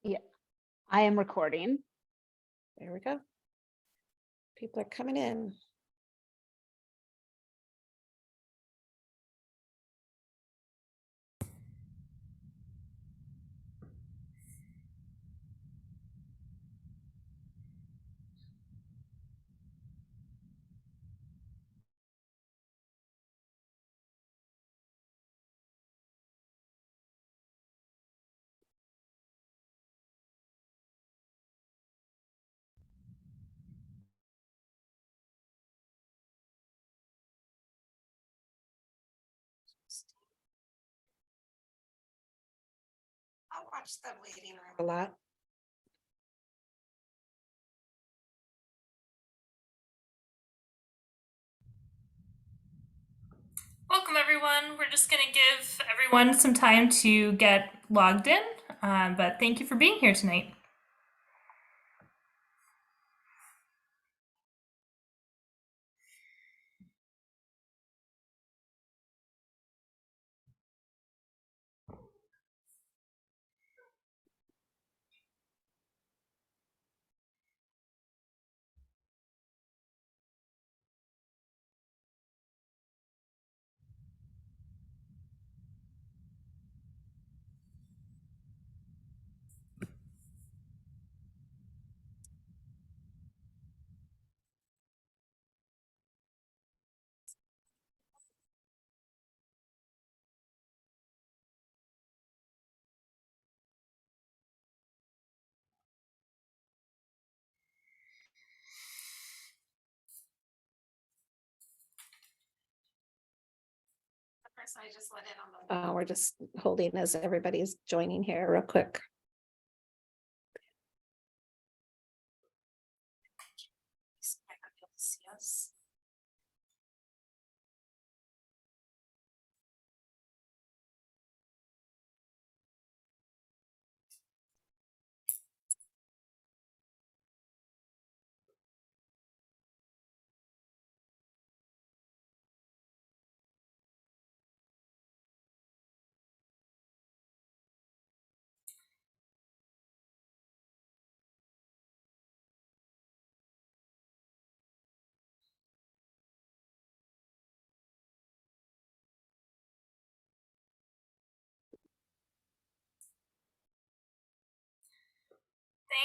Yeah, I am recording. There we go. People are coming in. I watch the waiting room a lot. Welcome everyone. We're just going to give everyone some time to get logged in, but thank you for being here tonight. I just let in on the. We're just holding as everybody's joining here real quick. Yes.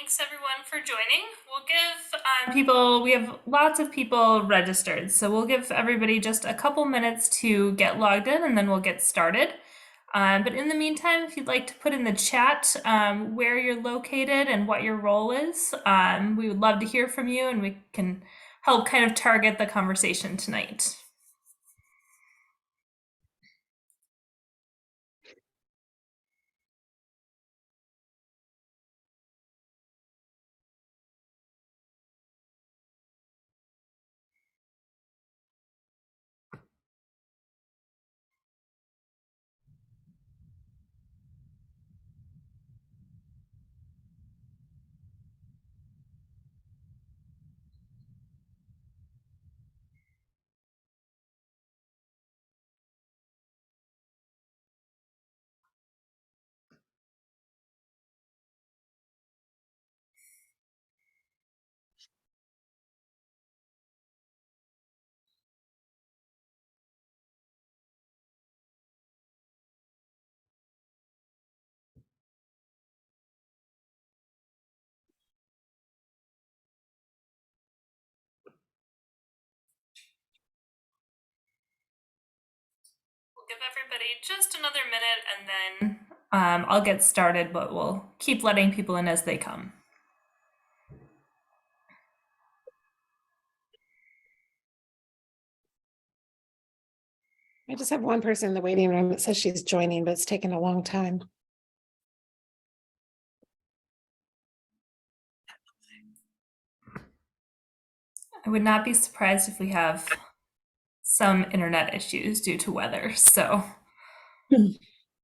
Thanks everyone for joining. We'll give we have lots of people registered, so we'll give everybody just a couple minutes to get logged in and then we'll get started. But in the meantime, if you'd like to put in the chat where you're located and what your role is, we would love to hear from you and we can help kind of target the conversation tonight. Give everybody just another minute and then I'll get started, but we'll keep letting people in as they come. I just have one person in the waiting room that says she's joining, but it's taken a long time. I would not be surprised if we have some internet issues due to weather, so.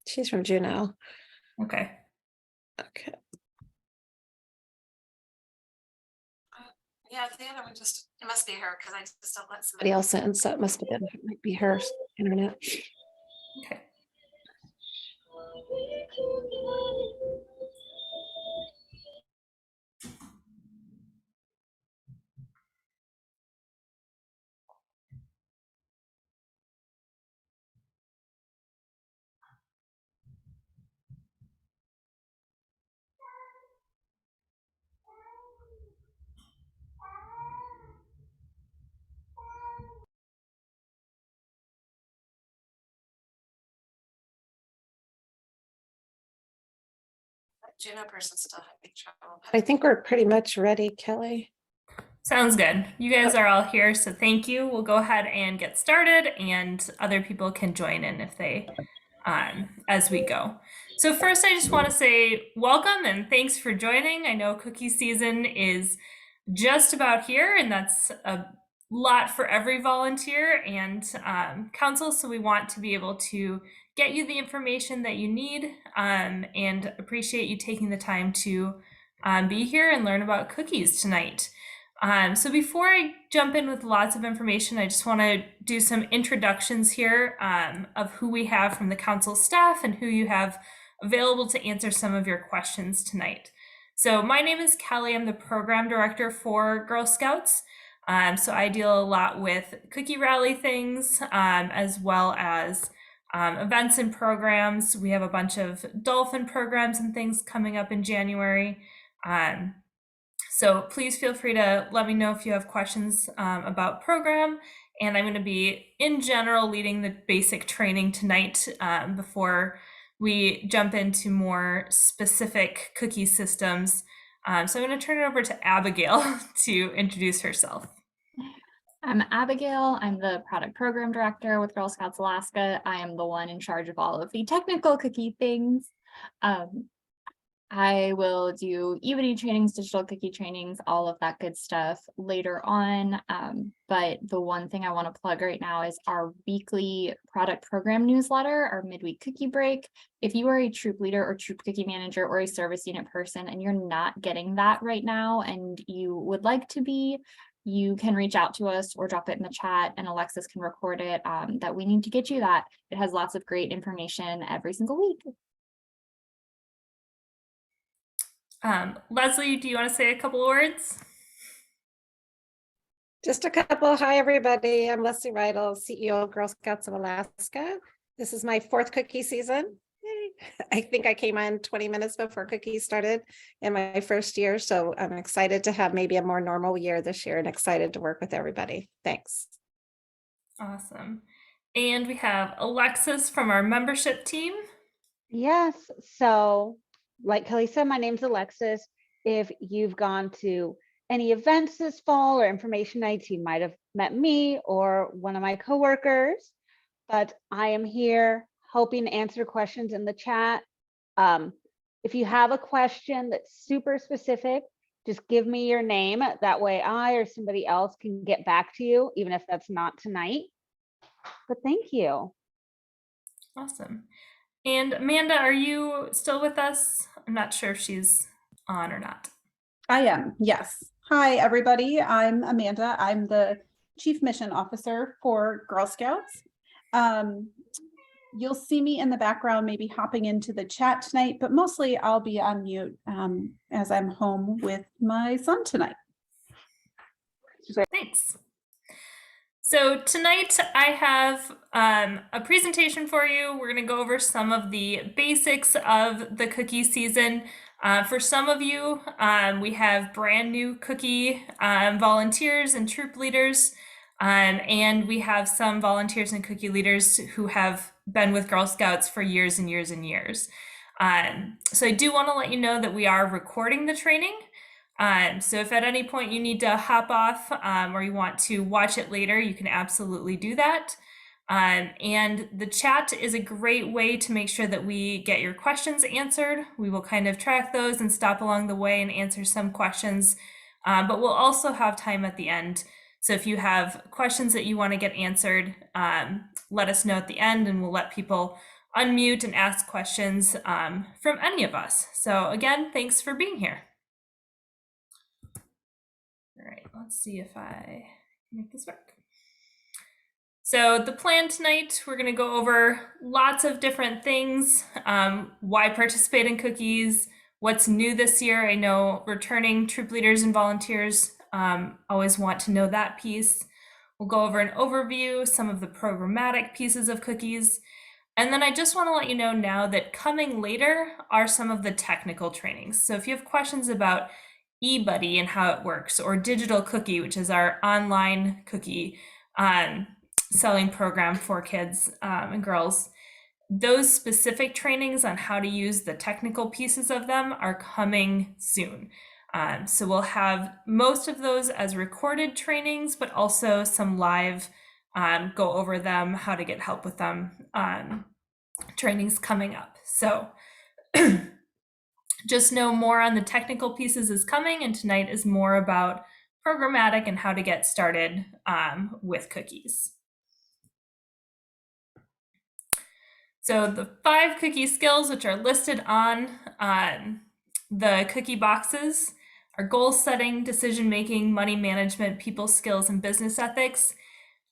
She's from Juneau. Okay. Okay. Yeah, the other one just, it must be her because I just don't let somebody else in, so it must have been, it might be her internet. Okay. Juno person's still having trouble. I think we're pretty much ready, Kelly. Sounds good. You guys are all here, so thank you. We'll go ahead and get started, and other people can join in if they, as we go. So first, I just want to say welcome and thanks for joining. I know cookie season is just about here, and that's a lot for every volunteer and council. So we want to be able to get you the information that you need, and appreciate you taking the time to be here and learn about cookies tonight. So before I jump in with lots of information, I just want to do some introductions here of who we have from the council staff and who you have available to answer some of your questions tonight. So my name is Kelly. I'm the program director for Girl Scouts. So I deal a lot with cookie rally things, as well as events and programs. We have a bunch of dolphin programs and things coming up in January. So please feel free to let me know if you have questions about program. And I'm going to be, in general, leading the basic training tonight before we jump into more specific cookie systems. So I'm going to turn it over to Abigail to introduce herself. I'm Abigail. I'm the product program director with Girl Scouts Alaska. I am the one in charge of all of the technical cookie things. I will do evening trainings, digital cookie trainings, all of that good stuff later on. But the one thing I want to plug right now is our weekly product program newsletter, our midweek cookie break. If you are a troop leader or troop cookie manager or a service unit person and you're not getting that right now and you would like to be, you can reach out to us or drop it in the chat and Alexis can record it, that we need to get you that. It has lots of great information every single week. Leslie, do you want to say a couple of words? Just a couple. Hi, everybody. I'm Leslie Rydell, CEO of Girl Scouts of Alaska. This is my 4th cookie season. Yay. I think I came on 20 minutes before cookies started in my first year. So I'm excited to have maybe a more normal year this year and excited to work with everybody. Thanks. Awesome. And we have Alexis from our membership team. Yes, so like Kelly said, my name's Alexis. If you've gone to any events this fall or information nights, you might have met me or one of my coworkers, but I am here helping answer questions in the chat. If you have a question that's super specific, just give me your name. That way I or somebody else can get back to you, even if that's not tonight. But thank you. Awesome. And Amanda, are you still with us? I'm not sure if she's on or not. I am, yes. Hi, everybody. I'm Amanda. I'm the Chief Mission Officer for Girl Scouts. You'll see me in the background, maybe hopping into the chat tonight, but mostly I'll be on mute as I'm home with my son tonight. Thanks. So tonight I have a presentation for you. We're going to go over some of the basics of the cookie season. For some of you, we have brand new cookie volunteers and troop leaders, and we have some volunteers and cookie leaders who have been with Girl Scouts for years and years and years. So I do want to let you know that we are recording the training. So if at any point you need to hop off or you want to watch it later, you can absolutely do that. And the chat is a great way to make sure that we get your questions answered. We will kind of track those and stop along the way and answer some questions, but we'll also have time at the end. So if you have questions that you want to get answered, let us know at the end and we'll let people unmute and ask questions from any of us. So again, thanks for being here. All right, let's see if I can make this work. So the plan tonight, we're going to go over lots of different things. Why participate in cookies? What's new this year? I know returning troop leaders and volunteers always want to know that piece. We'll go over an overview, some of the programmatic pieces of cookies. And then I just want to let you know now that coming later are some of the technical trainings. So if you have questions about eBuddy and how it works, or Digital Cookie, which is our online cookie selling program for kids and girls, those specific trainings on how to use the technical pieces of them are coming soon. So we'll have most of those as recorded trainings, but also some live go over them, how to get help with them trainings coming up. So just know more on the technical pieces is coming, and tonight is more about programmatic and how to get started with cookies. So the 5 cookie skills, which are listed on the cookie boxes, are goal setting, decision making, money management, people skills, and business ethics.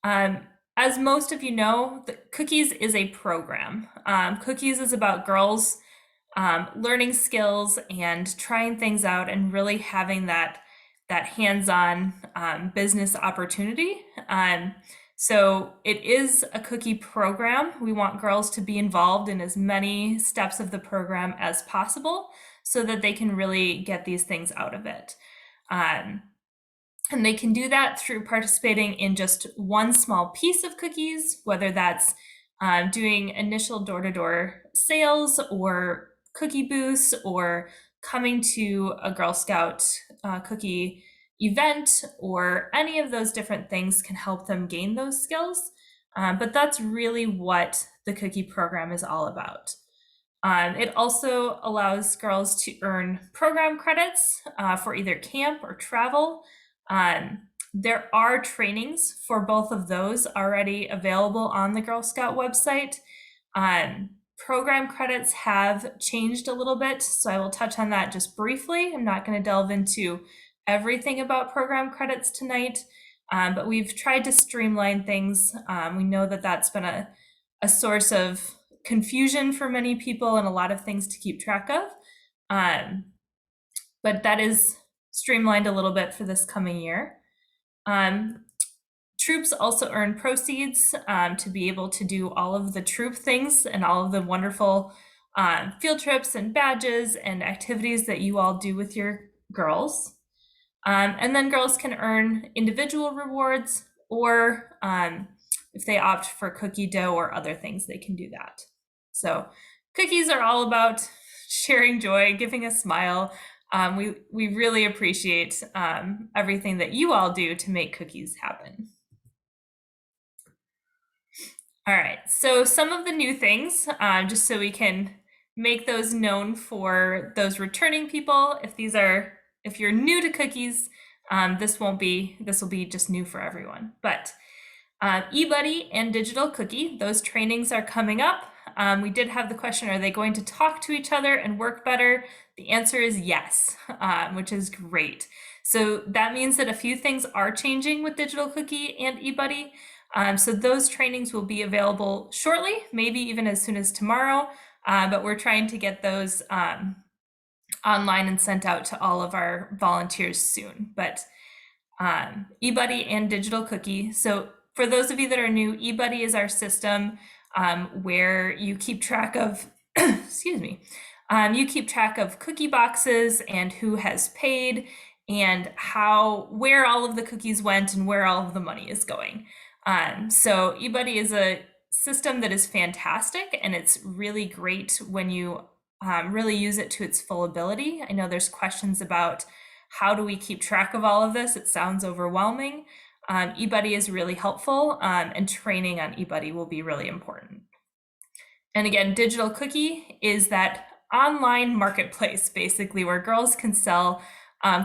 As most of you know, the Cookies is a program. Cookies is about girls learning skills and trying things out and really having that hands-on business opportunity. So it is a cookie program. We want girls to be involved in as many steps of the program as possible so that they can really get these things out of it. And they can do that through participating in just one small piece of cookies, whether that's doing initial door-to-door sales or cookie booths or coming to a Girl Scout cookie event, or any of those different things can help them gain those skills. But that's really what the cookie program is all about. It also allows girls to earn program credits for either camp or travel. There are trainings for both of those already available on the Girl Scout website. Program credits have changed a little bit, so I will touch on that just briefly. I'm not going to delve into everything about program credits tonight, but we've tried to streamline things. We know that that's been a source of confusion for many people and a lot of things to keep track of. But that is streamlined a little bit for this coming year. Troops also earn proceeds to be able to do all of the troop things and all of the wonderful field trips and badges and activities that you all do with your girls. And then girls can earn individual rewards, or if they opt for cookie dough or other things, they can do that. So cookies are all about sharing joy, giving a smile. We really appreciate everything that you all do to make cookies happen. All right, so some of the new things, just so we can make those known for those returning people. If you're new to cookies, this will be just new for everyone. But eBuddy and Digital Cookie, those trainings are coming up. We did have the question, are they going to talk to each other and work better? The answer is yes, which is great. So that means that a few things are changing with Digital Cookie and eBuddy. So those trainings will be available shortly, maybe even as soon as tomorrow, but we're trying to get those online and sent out to all of our volunteers soon. But eBuddy and Digital Cookie. So for those of you that are new, eBuddy is our system where you keep track of, excuse me, you keep track of cookie boxes and who has paid and where all of the cookies went and where all of the money is going. So eBuddy is a system that is fantastic, and it's really great when you really use it to its full ability. I know there's questions about how do we keep track of all of this? It sounds overwhelming. eBuddy is really helpful, and training on eBuddy will be really important. And again, Digital Cookie is that online marketplace, basically, where girls can sell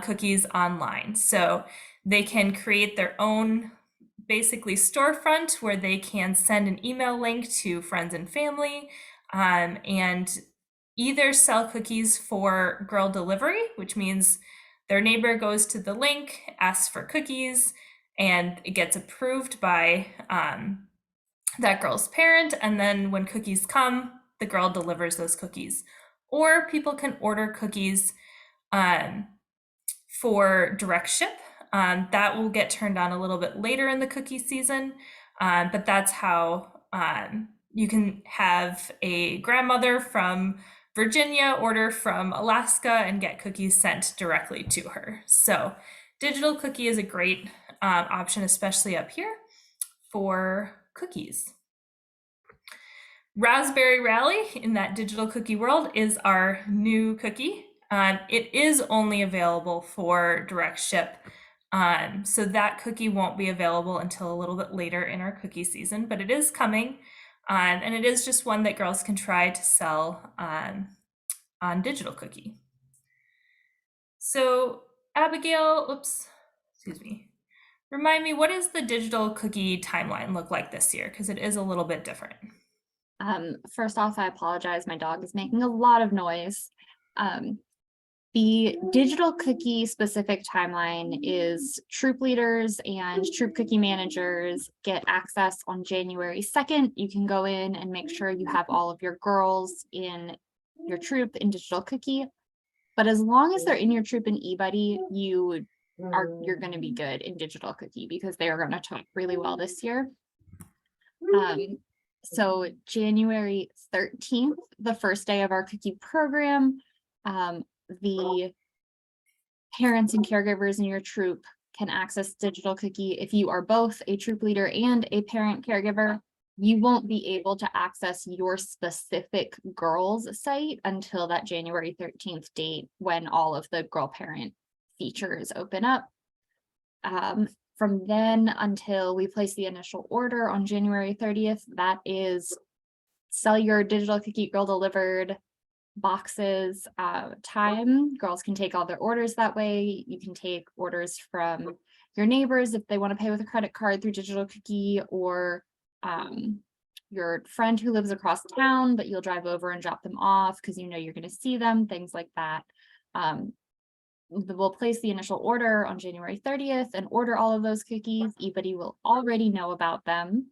cookies online. So they can create their own basically storefront where they can send an email link to friends and family and either sell cookies for girl delivery, which means their neighbor goes to the link, asks for cookies, and it gets approved by that girl's parent. And then when cookies come, the girl delivers those cookies. Or people can order cookies for direct ship. That will get turned on a little bit later in the cookie season, but that's how you can have a grandmother from Virginia order from Alaska and get cookies sent directly to her. So Digital Cookie is a great option, especially up here for cookies. Raspberry Rally in that digital cookie world is our new cookie. It is only available for direct ship. So that cookie won't be available until a little bit later in our cookie season, but it is coming. And it is just one that girls can try to sell on digital cookie. So Abigail, excuse me. Remind me, what does the digital cookie timeline look like this year? Because it is a little bit different. First off, I apologize. My dog is making a lot of noise. The digital cookie specific timeline is troop leaders and troop cookie managers get access on January 2nd. You can go in and make sure you have all of your girls in your troop in digital cookie. But as long as they're in your troop in eBuddy, you're going to be good in digital cookie because they are going to talk really well this year. So January 13th, the first day of our cookie program, the parents and caregivers in your troop can access digital cookie. If you are both a troop leader and a parent caregiver, you won't be able to access your specific girls site until that January 13th date when all of the girl parent features open up. From then until we place the initial order on January 30th, that is sell your digital cookie girl delivered boxes time. Girls can take all their orders that way. You can take orders from your neighbors if they want to pay with a credit card through digital cookie, or your friend who lives across town, but you'll drive over and drop them off because you know you're going to see them, things like that. We'll place the initial order on January 30th and order all of those cookies. eBuddy will already know about them.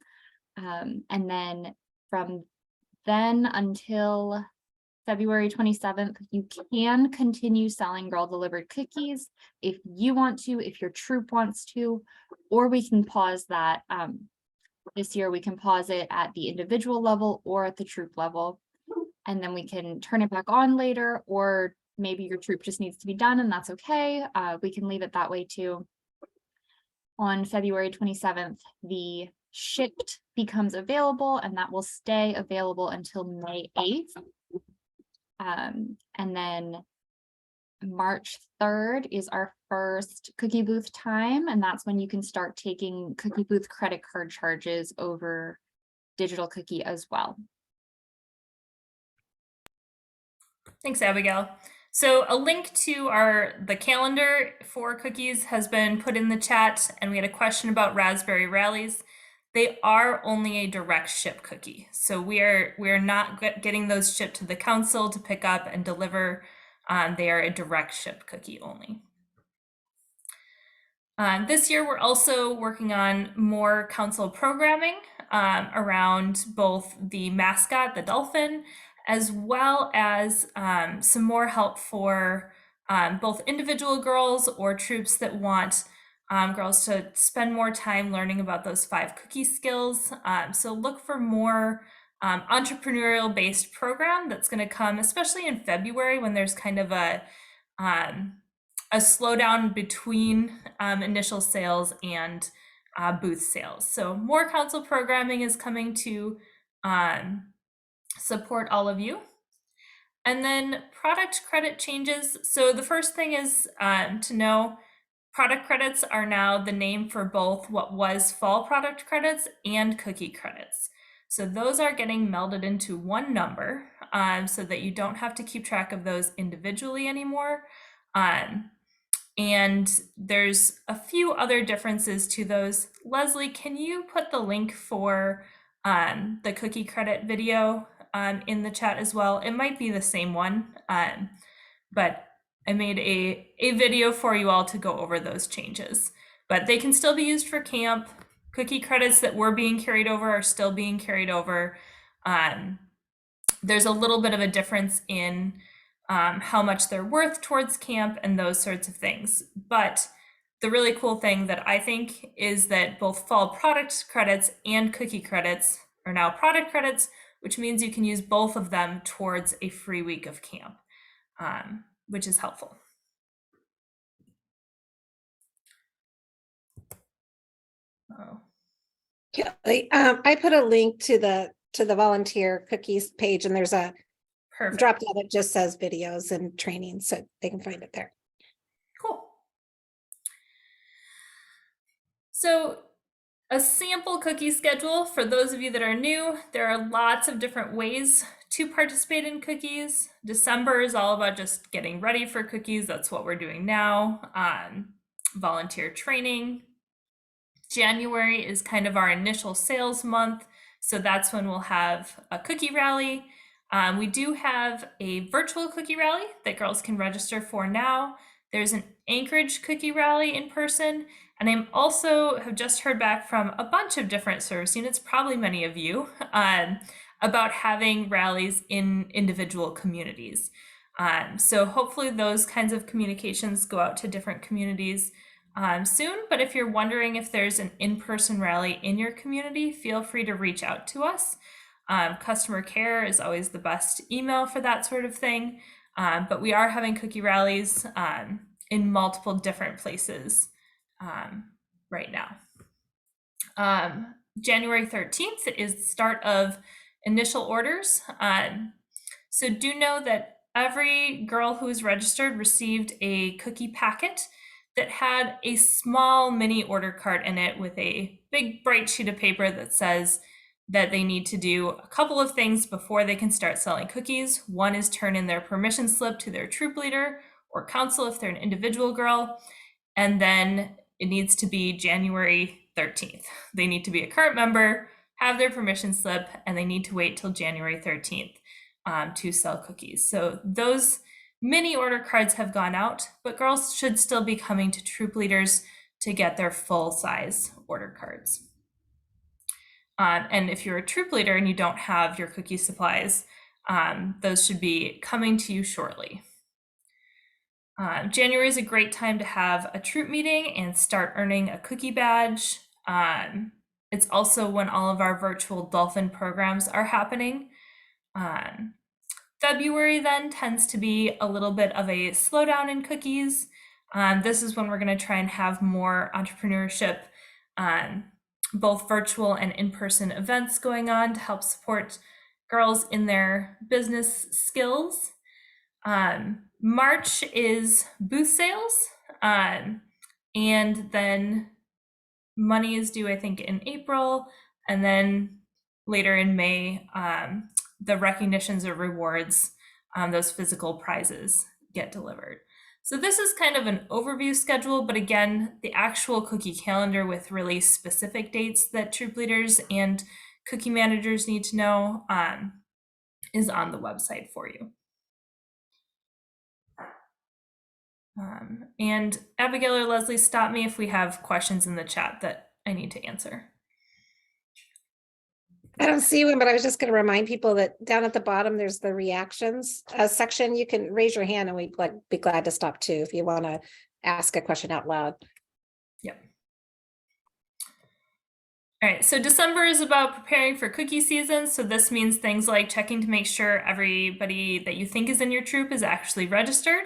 And then from then until February 27th, you can continue selling girl delivered cookies if you want to, if your troop wants to, or we can pause that. This year we can pause it at the individual level or at the troop level, and then we can turn it back on later, or maybe your troop just needs to be done and that's okay. We can leave it that way too. On February 27th, the shipped becomes available, and that will stay available until May 8th. And then March 3rd is our first cookie booth time, and that's when you can start taking cookie booth credit card charges over digital cookie as well. Thanks, Abigail. So a link to the calendar for cookies has been put in the chat, and we had a question about Raspberry Rallies. They are only a direct ship cookie. So we are not getting those shipped to the council to pick up and deliver. They are a direct ship cookie only. This year, we're also working on more council programming around both the mascot, the dolphin, as well as some more help for both individual girls or troops that want girls to spend more time learning about those 5 cookie skills. So look for more entrepreneurial based program that's going to come, especially in February when there's kind of a slowdown between initial sales and booth sales. So more council programming is coming to support all of you. And then product credit changes. So the first thing is to know product credits are now the name for both what was fall product credits and cookie credits. So those are getting melded into one number so that you don't have to keep track of those individually anymore. And there's a few other differences to those. Leslie, can you put the link for the cookie credit video in the chat as well? It might be the same one, but I made a video for you all to go over those changes. But they can still be used for camp. Cookie credits that were being carried over are still being carried over. There's a little bit of a difference in how much they're worth towards camp and those sorts of things. But the really cool thing that I think is that both fall product credits and cookie credits are now product credits, which means you can use both of them towards a free week of camp, which is helpful. Kelly, I put a link to the to the volunteer cookies page and there's a Perfect. drop down that just says videos and training, so they can find it there. Cool. So a sample cookie schedule for those of you that are new, there are lots of different ways to participate in cookies. December is all about just getting ready for cookies. That's what we're doing now. Volunteer training. January is kind of our initial sales month. So that's when we'll have a cookie rally. We do have a virtual cookie rally that girls can register for now. There's an Anchorage cookie rally in person. And I'm also have just heard back from a bunch of different service units, probably many of you, about having rallies in individual communities. So hopefully those kinds of communications go out to different communities soon. But if you're wondering if there's an in-person rally in your community, feel free to reach out to us. Customer care is always the best email for that sort of thing. But we are having cookie rallies in multiple different places right now. January 13th is the start of initial orders. So do know that every girl who is registered received a cookie packet that had a small mini order cart in it with a big bright sheet of paper that says that they need to do a couple of things before they can start selling cookies. One is turn in their permission slip to their troop leader or council if they're an individual girl. And then it needs to be January 13th. They need to be a cart member, have their permission slip, and they need to wait till January 13th to sell cookies. So those mini order cards have gone out, but girls should still be coming to troop leaders to get their full size order cards. And if you're a troop leader and you don't have your cookie supplies, those should be coming to you shortly. January is a great time to have a troop meeting and start earning a cookie badge. It's also when all of our virtual dolphin programs are happening. February then tends to be a little bit of a slowdown in cookies. This is when we're going to try and have more entrepreneurship, both virtual and in-person events going on to help support girls in their business skills. March is booth sales, and then money is due, I think, in April, and then later in May, the recognitions or rewards, those physical prizes get delivered. So this is kind of an overview schedule, but again, the actual cookie calendar with really specific dates that troop leaders and cookie managers need to know is on the website for you. And Abigail or Leslie, stop me if we have questions in the chat that I need to answer. I don't see one, but I was just going to remind people that down at the bottom, there's the reactions section. You can raise your hand and we'd be glad to stop too if you want to ask a question out loud. Yep. All right, so December is about preparing for cookie season. So this means things like checking to make sure everybody that you think is in your troop is actually registered.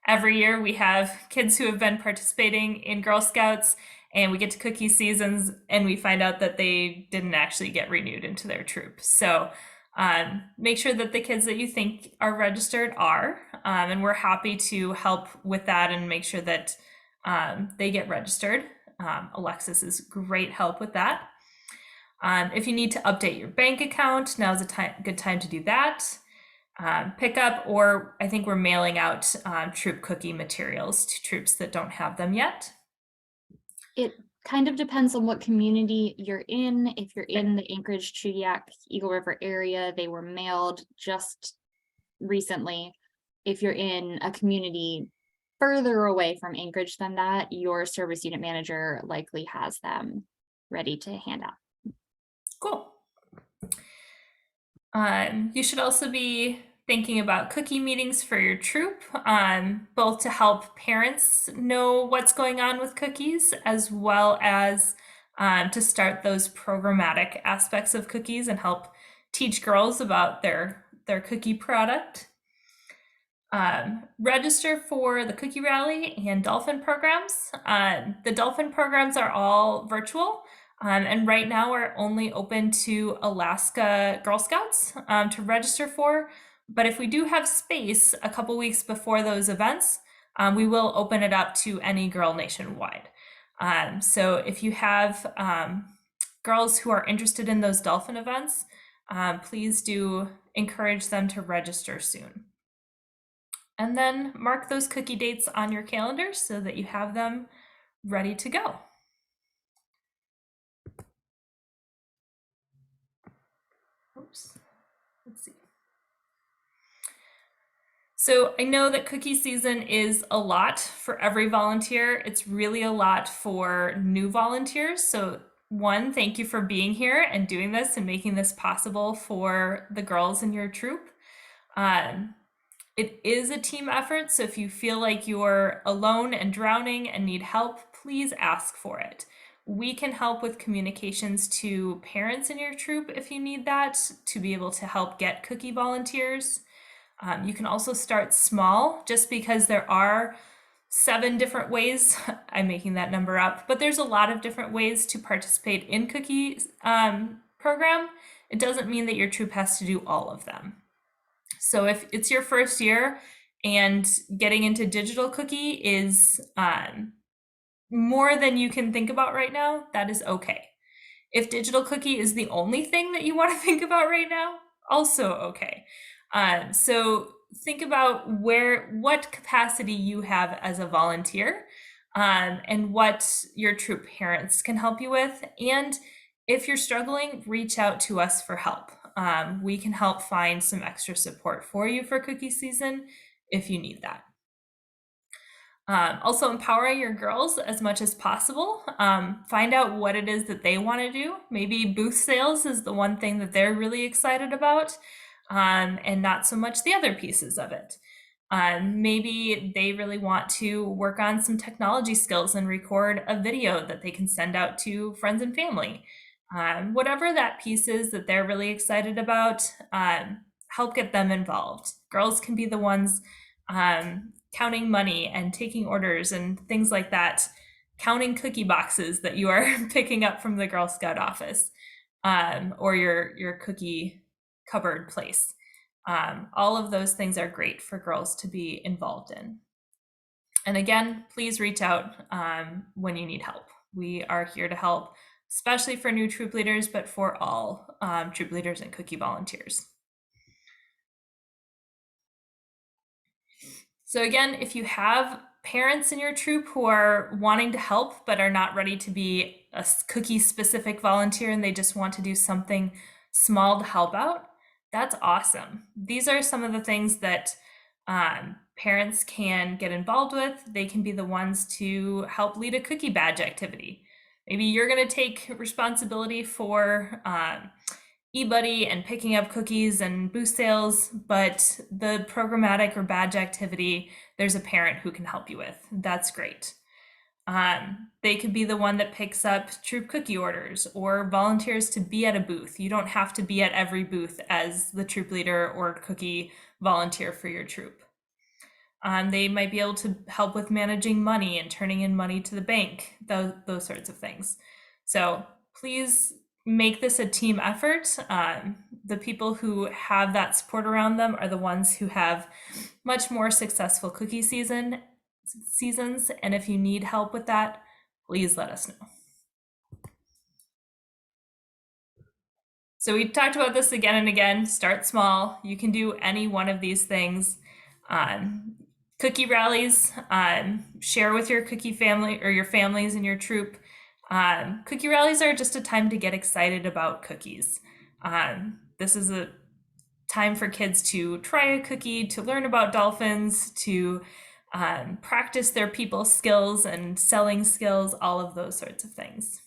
Every year we have kids who have been participating in Girl Scouts and we get to cookie seasons and we find out that they didn't actually get renewed into their troop. So make sure that the kids that you think are registered are, and we're happy to help with that and make sure that they get registered. Alexis is great help with that. If you need to update your bank account, now's a good time to do that. Pick up, or I think we're mailing out troop cookie materials to troops that don't have them yet. It kind of depends on what community you're in. If you're in the Anchorage, Chudiak, Eagle River area, they were mailed just recently. If you're in a community further away from Anchorage than that, your service unit manager likely has them ready to hand out. Cool. You should also be thinking about cookie meetings for your troop, both to help parents know what's going on with cookies, as well as to start those programmatic aspects of cookies and help teach girls about their cookie product. Register for the cookie rally and dolphin programs. The dolphin programs are all virtual. And right now we're only open to Alaska Girl Scouts to register for. But if we do have space a couple weeks before those events, we will open it up to any girl nationwide. So if you have girls who are interested in those dolphin events, please do encourage them to register soon. And then mark those cookie dates on your calendar so that you have them ready to go. Oops, let's see. So I know that cookie season is a lot for every volunteer. It's really a lot for new volunteers. So one, thank you for being here and doing this and making this possible for the girls in your troop. It is a team effort, so if you feel like you're alone and drowning and need help, please ask for it. We can help with communications to parents in your troop if you need that, to be able to help get cookie volunteers. You can also start small, just because there are 7 different ways, I'm making that number up, but there's a lot of different ways to participate in cookie program. It doesn't mean that your troop has to do all of them. So if it's your first year and getting into digital cookie is more than you can think about right now, that is okay. If digital cookie is the only thing that you want to think about right now, also okay. So think about what capacity you have as a volunteer, and what your troop parents can help you with. And if you're struggling, reach out to us for help. We can help find some extra support for you for cookie season if you need that. Also empower your girls as much as possible. Find out what it is that they want to do. Maybe booth sales is the one thing that they're really excited about, and not so much the other pieces of it. Maybe they really want to work on some technology skills and record a video that they can send out to friends and family. Whatever that piece is that they're really excited about, help get them involved. Girls can be the ones counting money and taking orders and things like that, counting cookie boxes that you are picking up from the Girl Scout office, or your cookie cupboard place. All of those things are great for girls to be involved in. And again, please reach out when you need help. We are here to help, especially for new troop leaders, but for all troop leaders and cookie volunteers. So again, if you have parents in your troop who are wanting to help but are not ready to be a cookie specific volunteer and they just want to do something small to help out, that's awesome. These are some of the things that parents can get involved with. They can be the ones to help lead a cookie badge activity. Maybe you're going to take responsibility for eBuddy and picking up cookies and booth sales, but the programmatic or badge activity, there's a parent who can help you with. That's great. They could be the one that picks up troop cookie orders or volunteers to be at a booth. You don't have to be at every booth as the troop leader or cookie volunteer for your troop. They might be able to help with managing money and turning in money to the bank, those sorts of things. So please make this a team effort. The people who have that support around them are the ones who have much more successful cookie seasons. And if you need help with that, please let us know. So we talked about this again and again. Start small. You can do any one of these things. Cookie rallies, share with your cookie family or your families in your troop. Cookie rallies are just a time to get excited about cookies. This is a time for kids to try a cookie, to learn about dolphins, to practice their people skills and selling skills, all of those sorts of things.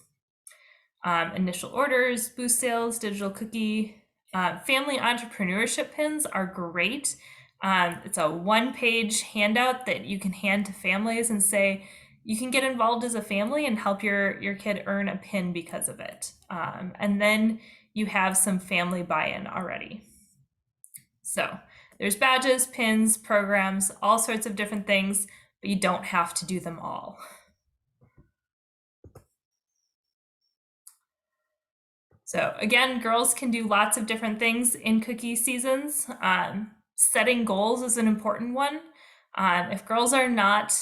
Initial orders, booth sales, digital cookie, family entrepreneurship pins are great. It's a one-page handout that you can hand to families and say, you can get involved as a family and help your kid earn a pin because of it. And then you have some family buy-in already. So there's badges, pins, programs, all sorts of different things, but you don't have to do them all. So again, girls can do lots of different things in cookie seasons. Setting goals is an important one. If girls are not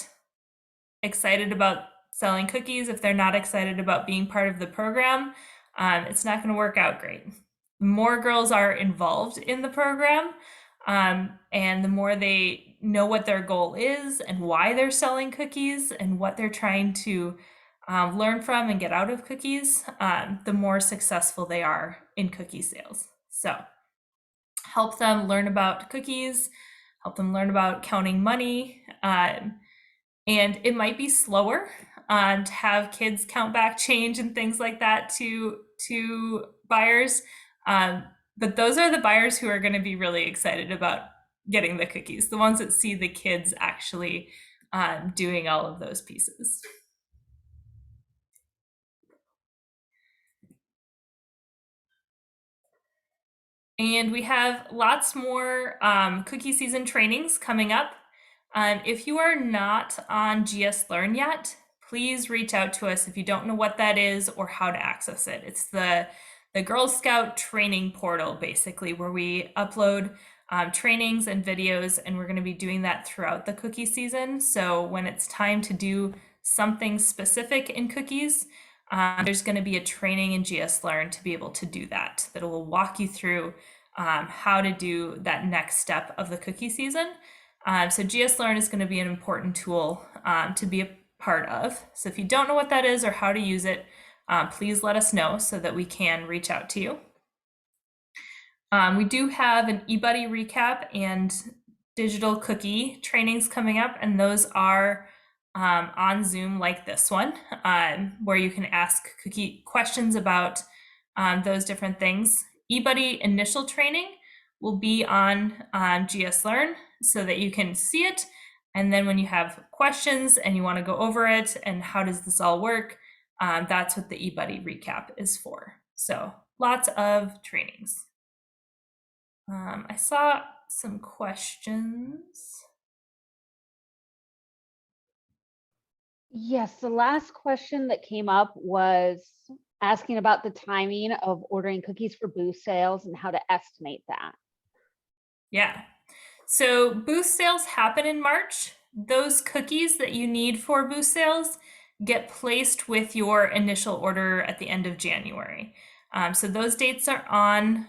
excited about selling cookies, if they're not excited about being part of the program, it's not going to work out great. The more girls are involved in the program, and the more they know what their goal is and why they're selling cookies and what they're trying to learn from and get out of cookies, the more successful they are in cookie sales. So help them learn about cookies, help them learn about counting money. And it might be slower to have kids count back change and things like that to buyers. But those are the buyers who are going to be really excited about getting the cookies, the ones that see the kids actually doing all of those pieces. And we have lots more cookie season trainings coming up. If you are not on GS Learn yet, please reach out to us if you don't know what that is or how to access it. It's the Girl Scout training portal, basically, where we upload trainings and videos, and we're going to be doing that throughout the cookie season. So when it's time to do something specific in cookies, there's going to be a training in GS Learn to be able to do that will walk you through how to do that next step of the cookie season. So GS Learn is going to be an important tool to be a part of. So if you don't know what that is or how to use it, please let us know so that we can reach out to you. We do have an eBuddy recap and digital cookie trainings coming up, and those are on Zoom like this one, where you can ask cookie questions about those different things. eBuddy initial training will be on GS Learn so that you can see it. And then when you have questions and you want to go over it and how does this all work, that's what the eBuddy recap is for. So lots of trainings. I saw some questions. Yes, the last question that came up was asking about the timing of ordering cookies for booth sales and how to estimate that. Yeah. So booth sales happen in March. Those cookies that you need for booth sales get placed with your initial order at the end of January. So those dates are on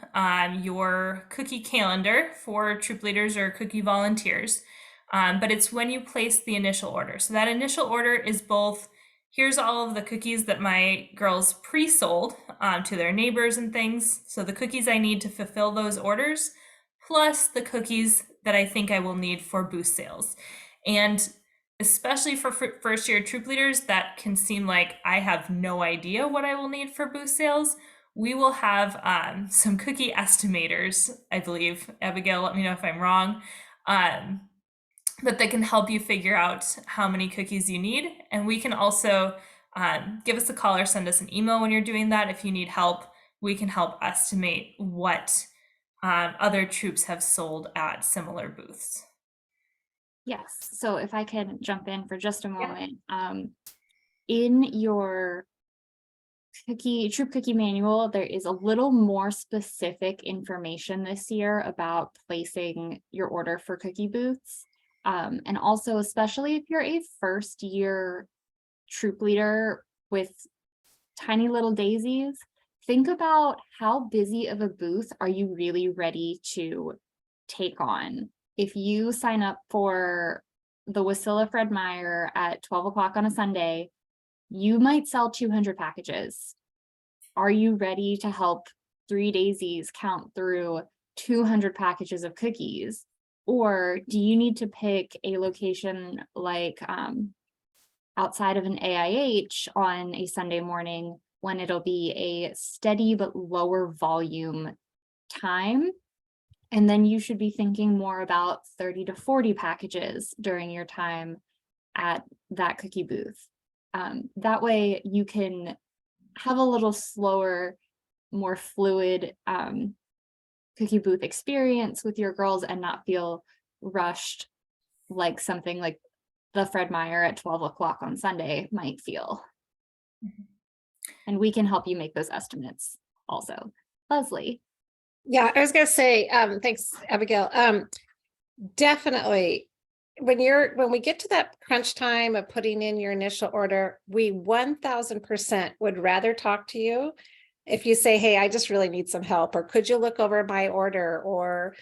your cookie calendar for troop leaders or cookie volunteers. But it's when you place the initial order. So that initial order is both, here's all of the cookies that my girls pre-sold to their neighbors and things. So the cookies I need to fulfill those orders, plus the cookies that I think I will need for booth sales. And especially for first year troop leaders, that can seem like I have no idea what I will need for booth sales. We will have some cookie estimators, I believe. Abigail, let me know if I'm wrong. But they can help you figure out how many cookies you need. And we can also give us a call or send us an email when you're doing that. If you need help, we can help estimate what other troops have sold at similar booths. Yes, so if I can jump in for just a moment, in your troop cookie manual, there is a little more specific information this year about placing your order for cookie booths. And also, especially if you're a first year troop leader with tiny little daisies, think about how busy of a booth are you really ready to take on. If you sign up for the Wasilla Fred Meyer at 12 o'clock on a Sunday, you might sell 200 packages. Are you ready to help 3 daisies count through 200 packages of cookies? Or do you need to pick a location like outside of an AIH on a Sunday morning when it'll be a steady but lower volume time? And then you should be thinking more about 30 to 40 packages during your time at that cookie booth. That way you can have a little slower, more fluid cookie booth experience with your girls and not feel rushed like something like the Fred Meyer at 12 o'clock on Sunday might feel. And we can help you make those estimates also. Leslie. Yeah, I was gonna say, thanks, Abigail. Definitely. When we get to that crunch time of putting in your initial order, we 1000% would rather talk to you. If you say, hey, I just really need some help, or could you look over my order? Or,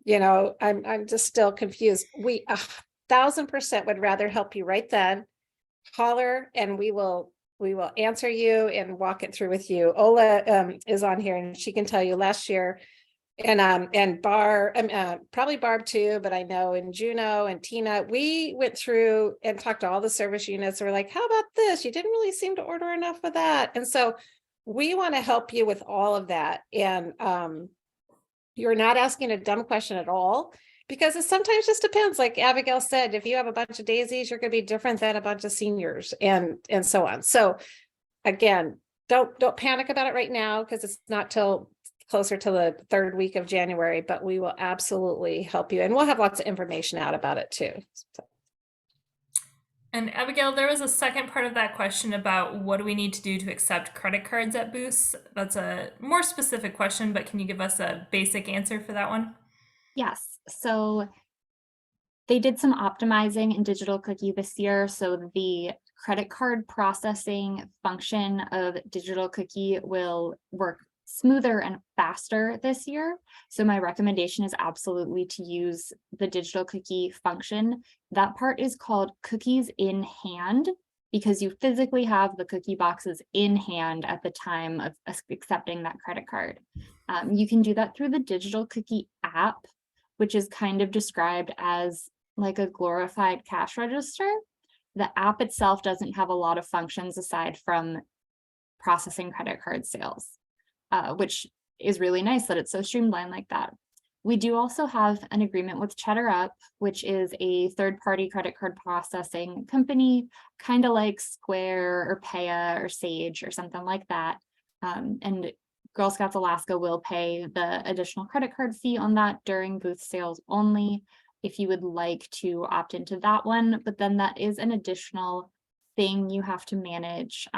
I'm just still confused. We 1000% would rather help you right then. Holler and we will answer you and walk it through with you. Ola is on here and she can tell you last year, and probably Barb too, but I know in Juno and Tina, we went through and talked to all the service units. We're like, how about this? You didn't really seem to order enough of that. And so we want to help you with all of that. And you're not asking a dumb question at all, because it sometimes just depends. Like Abigail said, if you have a bunch of daisies, you're going to be different than a bunch of seniors and so on. So again, don't panic about it right now, because it's not till closer to the third week of January, but we will absolutely help you. And we'll have lots of information out about it too. So. And Abigail, there was a second part of that question about what do we need to do to accept credit cards at booths? That's a more specific question, but can you give us a basic answer for that one? Yes, so they did some optimizing in Digital Cookie this year. So the credit card processing function of Digital Cookie will work smoother and faster this year. So my recommendation is absolutely to use the Digital Cookie function. That part is called cookies in hand, because you physically have the cookie boxes in hand at the time of accepting that credit card. You can do that through the Digital Cookie app, which is kind of described as like a glorified cash register. The app itself doesn't have a lot of functions aside from processing credit card sales, which is really nice that it's so streamlined like that. We do also have an agreement with CheddarUp, which is a third-party credit card processing company, kind of like Square or Paya or Sage or something like that. And Girl Scouts Alaska will pay the additional credit card fee on that during booth sales only, if you would like to opt into that one, but then that is an additional thing you have to manage.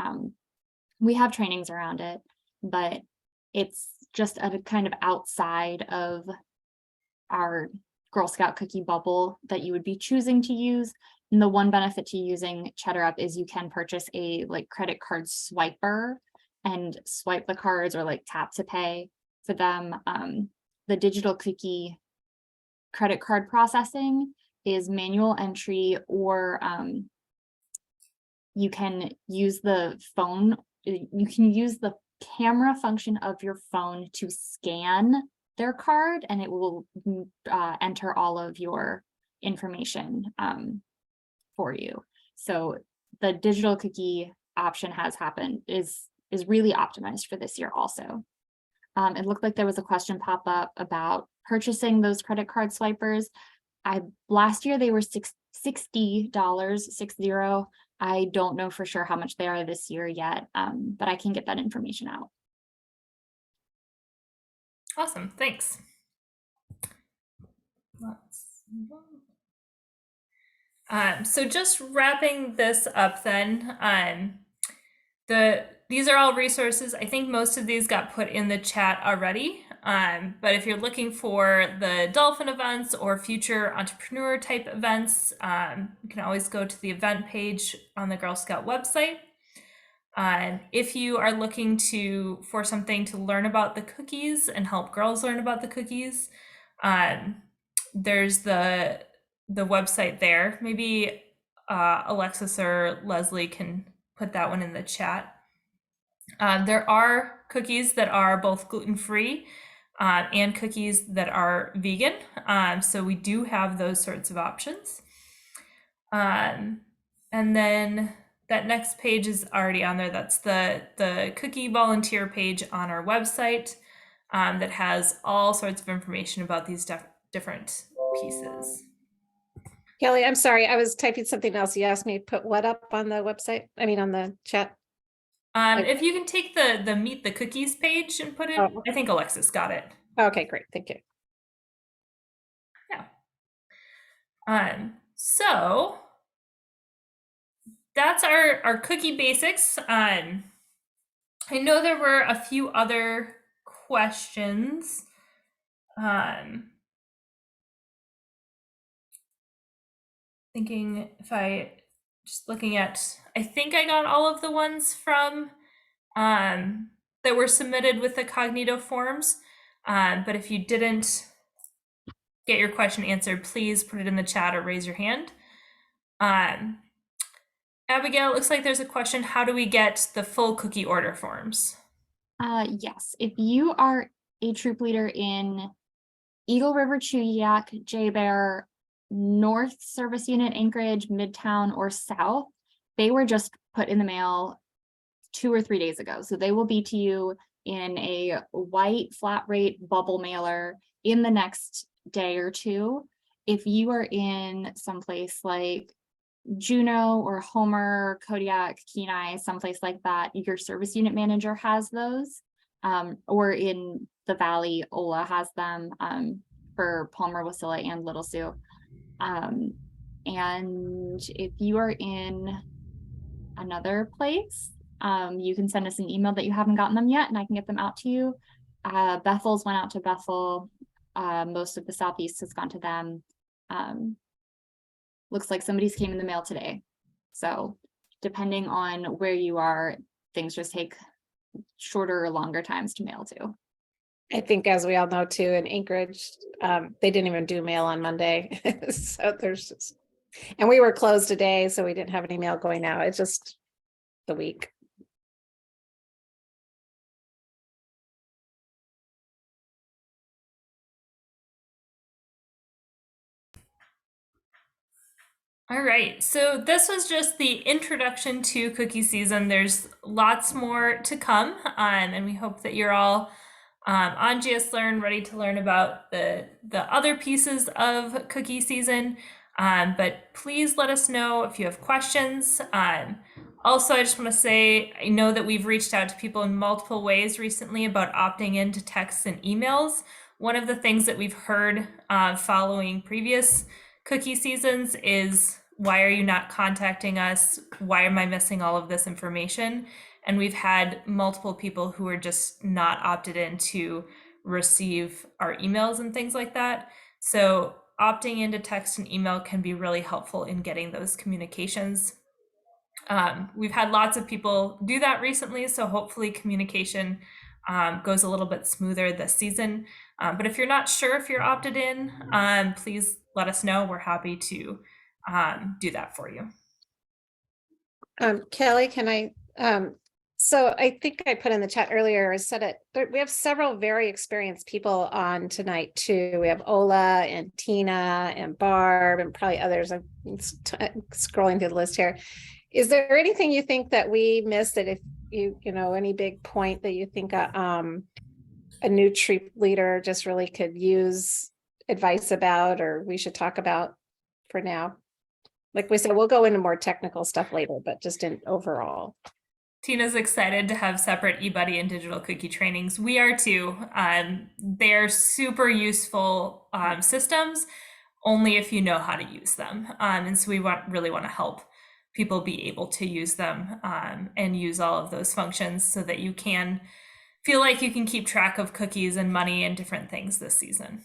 We have trainings around it, but it's just a kind of outside of our Girl Scout cookie bubble that you would be choosing to use. And the one benefit to using CheddarUp is you can purchase a credit card swiper and swipe the cards, or tap to pay for them. The Digital Cookie credit card processing is manual entry, or you can use the phone. You can use the camera function of your phone to scan their card, and it will enter all of your information for you. So the Digital Cookie option is really optimized for this year also. It looked like there was a question pop up about purchasing those credit card swipers. Last year they were $60, 60. I don't know for sure how much they are this year yet, but I can get that information out. Awesome, thanks. Let's move on. So just wrapping this up then, these are all resources. I think most of these got put in the chat already, but if you're looking for the dolphin events or future entrepreneur type events, you can always go to the event page on the Girl Scout website. If you are looking for something to learn about the cookies and help girls learn about the cookies, there's the website there. Maybe Alexis or Leslie can put that one in the chat. There are cookies that are both gluten-free and cookies that are vegan. So we do have those sorts of options. And then that next page is already on there. That's the cookie volunteer page on our website that has all sorts of information about these different pieces. Kelly, I'm sorry, I was typing something else. You asked me to put what up on the website? I mean, on the chat. If you can take the Meet the Cookies page and put it, Oh. I think Alexis got it. Okay, great, thank you. Yeah. So that's our cookie basics. I know there were a few other questions. Thinking if I just looking at, I think I got all of the ones from that were submitted with the Cognito forms. But if you didn't get your question answered, please put it in the chat or raise your hand. Abigail, it looks like there's a question. How do we get the full cookie order forms? Yes, if you are a troop leader in Eagle River, Chuyak, J Bear, North Service Unit, Anchorage, Midtown, or South, they were just put in the mail 2 or 3 days ago. So they will be to you in a white flat rate bubble mailer in the next day or two. If you are in someplace like Juneau or Homer, Kodiak, Kenai, someplace like that, your service unit manager has those. Or in the Valley, Ola has them for Palmer, Wasilla, and Little Sioux. And if you are in another place, you can send us an email that you haven't gotten them yet, and I can get them out to you. Bethel's went out to Bethel. Most of the Southeast has gone to them. Looks like somebody's came in the mail today. So depending on where you are, things just take shorter or longer times to mail to. I think, as we all know too, in Anchorage, they didn't even do mail on Monday. So there's just, and we were closed today, so we didn't have any mail going out. It's just the week. All right, so this was just the introduction to cookie season. There's lots more to come, and we hope that you're all on GS Learn, ready to learn about the other pieces of cookie season. But please let us know if you have questions. Also, I just want to say, I know that we've reached out to people in multiple ways recently about opting into texts and emails. One of the things that we've heard following previous cookie seasons is, why are you not contacting us? Why am I missing all of this information? And we've had multiple people who are just not opted in to receive our emails and things like that. So opting into text and email can be really helpful in getting those communications. We've had lots of people do that recently, so hopefully communication goes a little bit smoother this season. But if you're not sure if you're opted in, please let us know. We're happy to do that for you. Kelly, can I, so I think I put in the chat earlier, I said it, we have several very experienced people on tonight too. We have Ola and Tina and Barb and probably others. I'm scrolling through the list here. Is there anything you think that we missed, that if you know, any big point that you think a new troop leader just really could use advice about, or we should talk about for now? Like we said, we'll go into more technical stuff later, but just in overall. Tina's excited to have separate eBuddy and digital cookie trainings. We are too. They're super useful systems, only if you know how to use them. And so we really want to help people be able to use them and use all of those functions so that you can feel like you can keep track of cookies and money and different things this season.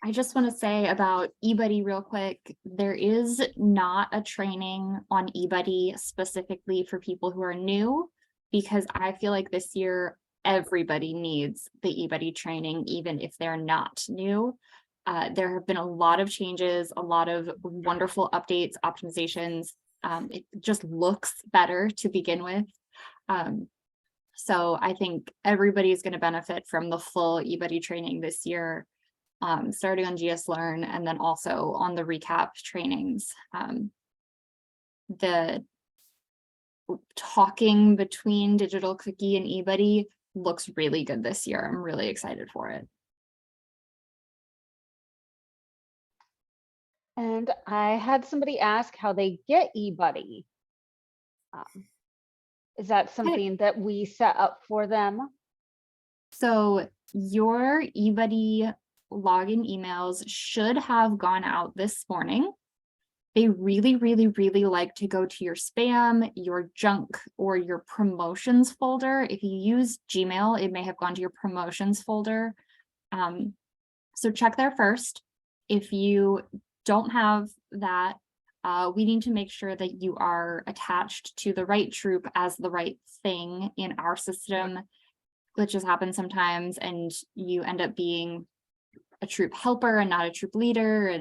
I just want to say about eBuddy real quick, there is not a training on eBuddy specifically for people who are new, because I feel like this year everybody needs the eBuddy training, even if they're not new. There have been a lot of changes, a lot of wonderful updates, optimizations. It just looks better to begin with. So I think everybody's going to benefit from the full eBuddy training this year. Starting on GS Learn and then also on the recap trainings. The talking between digital cookie and eBuddy looks really good this year. I'm really excited for it. And I had somebody ask how they get eBuddy. Is that something that we set up for them? So your eBuddy login emails should have gone out this morning. They really, really, really like to go to your spam, your junk, or your promotions folder. If you use Gmail, it may have gone to your promotions folder. So check there first. If you don't have that, we need to make sure that you are attached to the right troop as the right thing in our system. Glitches happen sometimes, and you end up being a troop helper and not a troop leader,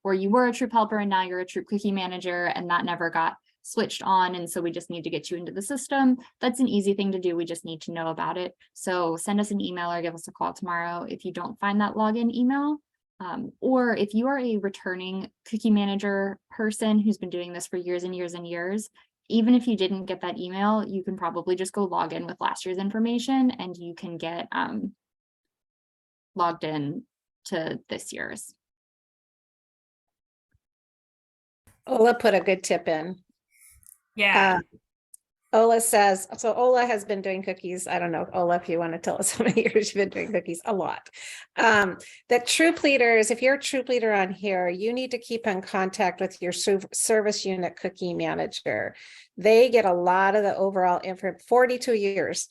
or you were a troop helper and now you're a troop cookie manager, and that never got switched on, and so we just need to get you into the system. That's an easy thing to do. We just need to know about it. So send us an email or give us a call tomorrow if you don't find that login email. Or if you are a returning cookie manager person who's been doing this for years and years and years, even if you didn't get that email, you can probably just go log in with last year's information and you can get logged in to this year's. Ola put a good tip in. Yeah. Ola says, so Ola has been doing cookies. I don't know, Ola, if you want to tell us how many years you've been doing cookies, a lot. That troop leaders, if you're a troop leader on here, you need to keep in contact with your service unit cookie manager. They get a lot of the overall info, 42 years.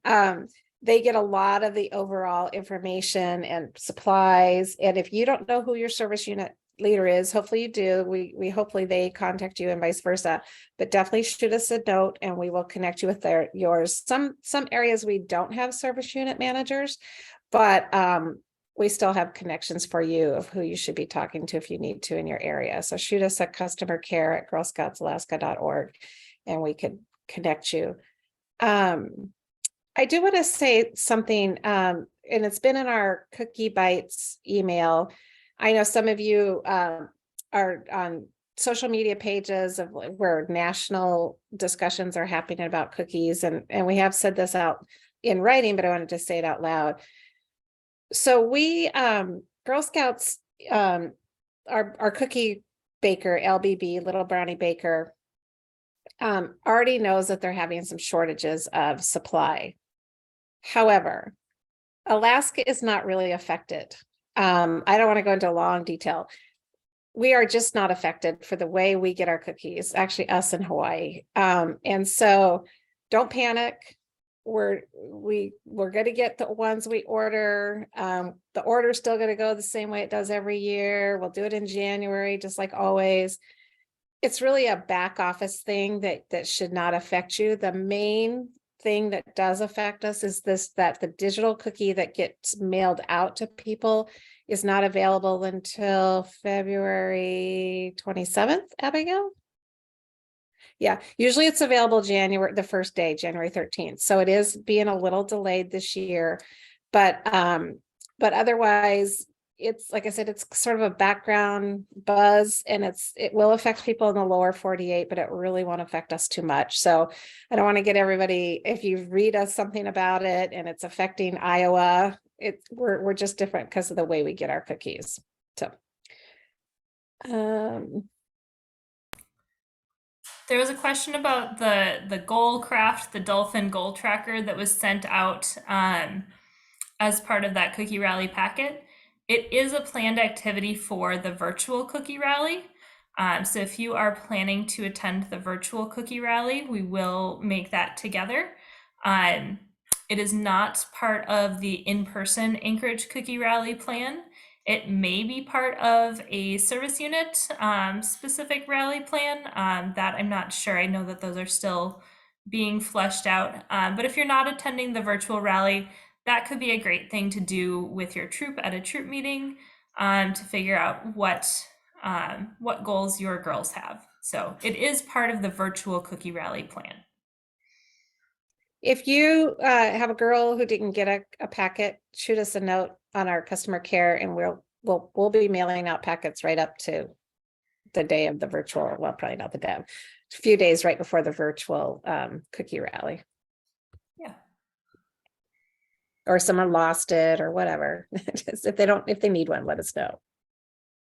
They get a lot of the overall information and supplies. And if you don't know who your service unit leader is, hopefully you do, we hopefully they contact you and vice versa, but definitely shoot us a note and we will connect you with yours. Some areas we don't have service unit managers, but we still have connections for you of who you should be talking to if you need to in your area. So shoot us at customercare@girlscoutsalaska.org and we could connect you. I do want to say something, and it's been in our Cookie Bites email. I know some of you are on social media pages of where national discussions are happening about cookies, and we have said this out in writing, but I wanted to say it out loud. So we, Girl Scouts, our cookie baker, LBB, Little Brownie Baker, already knows that they're having some shortages of supply. However, Alaska is not really affected. I don't want to go into long detail. We are just not affected for the way we get our cookies, actually us in Hawaii. And so don't panic. We're going to get the ones we order. The order is still going to go the same way it does every year. We'll do it in January, just like always. It's really a back office thing that should not affect you. The main thing that does affect us is that the digital cookie that gets mailed out to people is not available until February 27th, Abigail? Yeah, usually it's available the first day, January 13th. So it is being a little delayed this year, but otherwise it's, like I said, it's sort of a background buzz, and it will affect people in the lower 48, but it really won't affect us too much. So I don't want to get everybody, if you read us something about it and it's affecting Iowa, we're just different because of the way we get our cookies. So There was a question about the goal craft, the dolphin goal tracker that was sent out as part of that cookie rally packet. It is a planned activity for the virtual cookie rally. So if you are planning to attend the virtual cookie rally, we will make that together. It is not part of the in-person Anchorage cookie rally plan. It may be part of a service unit specific rally plan that I'm not sure. I know that those are still being fleshed out. But if you're not attending the virtual rally, that could be a great thing to do with your troop at a troop meeting to figure out what goals your girls have. So it is part of the virtual cookie rally plan. if you have a girl who didn't get a packet, shoot us a note on our customer care, and we'll be mailing out packets right up to the day of the virtual. Well, probably not the day, a few days right before the virtual cookie rally. Yeah. Or someone lost it or whatever. Just if they need one, let us know.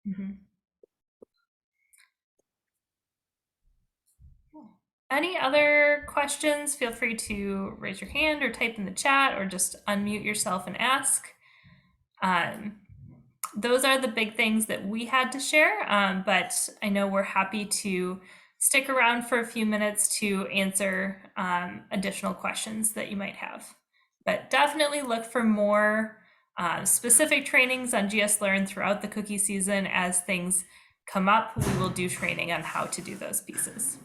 Mm-hmm. Any other questions? Feel free to raise your hand or type in the chat or just unmute yourself and ask. those are the big things that we had to share, but I know we're happy to stick around for a few minutes to answer additional questions that you might have. But definitely look for more specific trainings on GS Learn throughout the cookie season. As things come up, we will do training on how to do those pieces.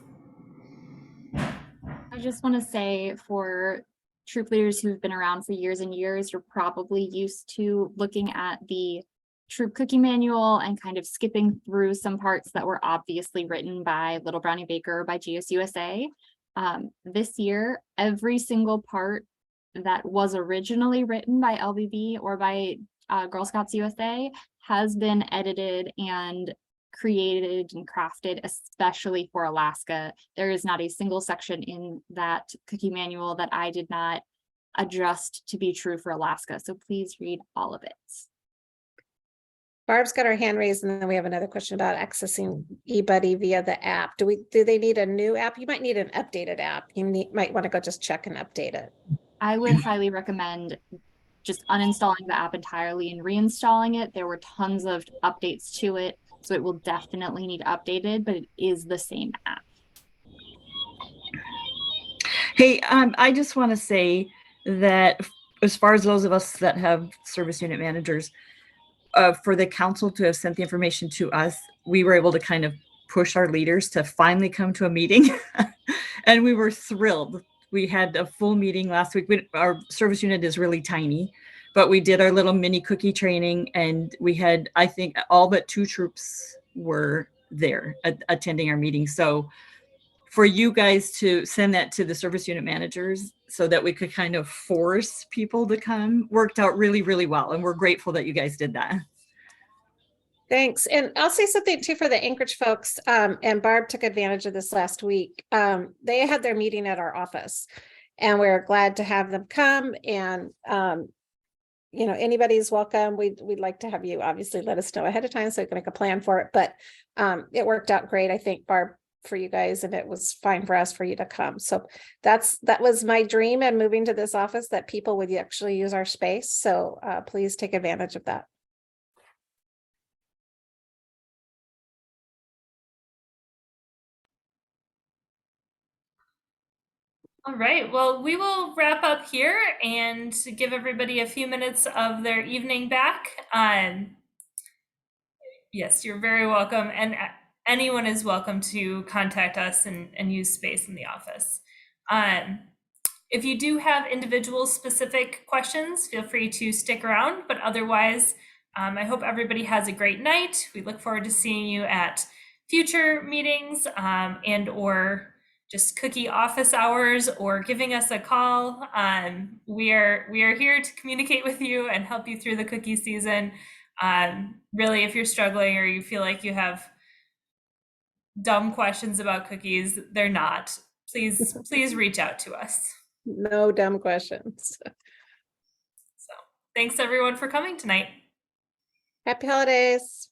I just want to say, for troop leaders who've been around for years and years, you're probably used to looking at the troop cookie manual and kind of skipping through some parts that were obviously written by Little Brownie Baker or by GSUSA. This year, every single part that was originally written by LBB or by Girl Scouts USA has been edited and created and crafted especially for Alaska. There is not a single section in that cookie manual that I did not adjust to be true for Alaska. So please read all of it. Barb's got her hand raised, and then we have another question about accessing eBuddy via the app. Do they need a new app? You might need an updated app. Might want to go just check and update it. I would highly recommend just uninstalling the app entirely and reinstalling it. There were tons of updates to it, so it will definitely need updated, but it is the same app. Hey, I just want to say that as far as those of us that have service unit managers, for the council to have sent the information to us, we were able to kind of push our leaders to finally come to a meeting. And we were thrilled. We had a full meeting last week. Our service unit is really tiny, but we did our little mini cookie training, and we had, I think, all but 2 troops were there attending our meeting. So for you guys to send that to the service unit managers so that we could kind of force people to come worked out really, really well. And we're grateful that you guys did that. Thanks. And I'll say something too for the Anchorage folks. And Barb took advantage of this last week. They had their meeting at our office, and we're glad to have them come. And anybody's welcome. We'd like to have you obviously let us know ahead of time so we can make a plan for it. But it worked out great, I think, Barb, for you guys, and it was fine for us for you to come. So that was my dream, and moving to this office, that people would actually use our space. So please take advantage of that. All right, well, we will wrap up here and give everybody a few minutes of their evening back. Yes, you're very welcome. And anyone is welcome to contact us and use space in the office. If you do have individual specific questions, feel free to stick around, but otherwise, I hope everybody has a great night. We look forward to seeing you at future meetings and or just cookie office hours, or giving us a call. We are here to communicate with you and help you through the cookie season. Really, if you're struggling or you feel like you have dumb questions about cookies, they're not. Please reach out to us. No dumb questions. So thanks everyone for coming tonight. Happy holidays.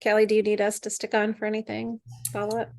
Kelly, do you need us to stick on for anything? Follow up?